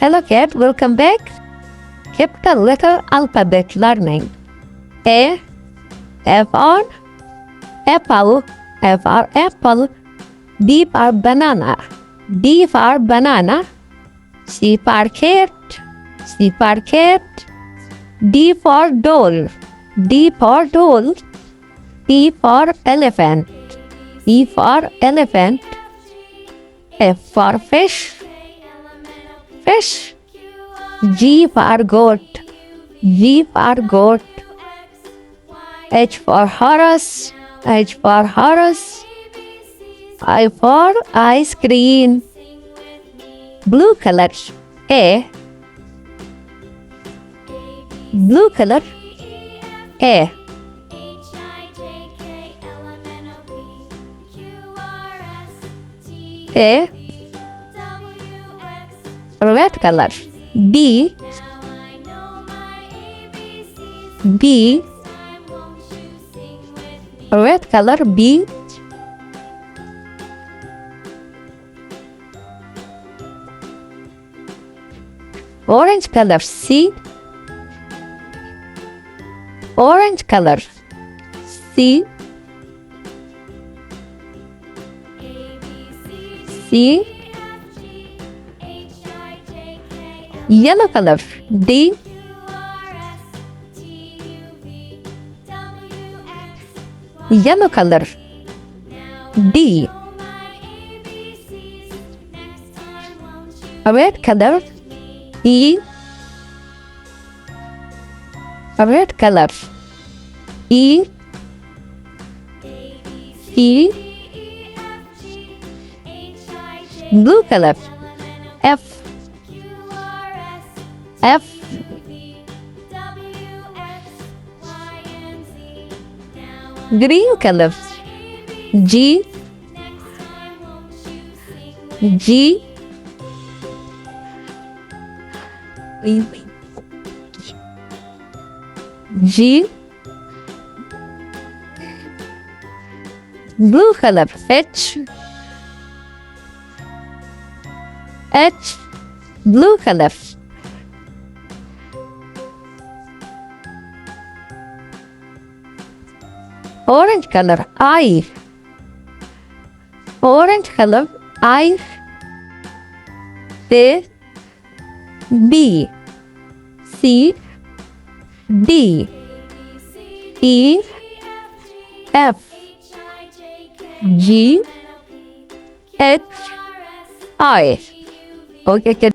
Hello kids, welcome back. Capital letter alphabet learning. A, F for apple, F for apple. B for banana, B for banana. C for cat, C for cat. D for doll, D for doll. E for elephant, E for elephant. F for fish, fish. G for goat, G for goat. H for horse, H for horse. I for ice cream. Blue color, A. Blue color, A. A. Red color, B. B. Red color, B. Orange color, C. Orange color, C. C. Yellow color, D. Yellow color, D. Red color, E. Red color, E. E. Blue color, F. F. Green color, G. G. G. Blue color, H. H. Blue color. Orange color, I. Orange color, I. C. B. C. D. E. F. G. H. I. Okay,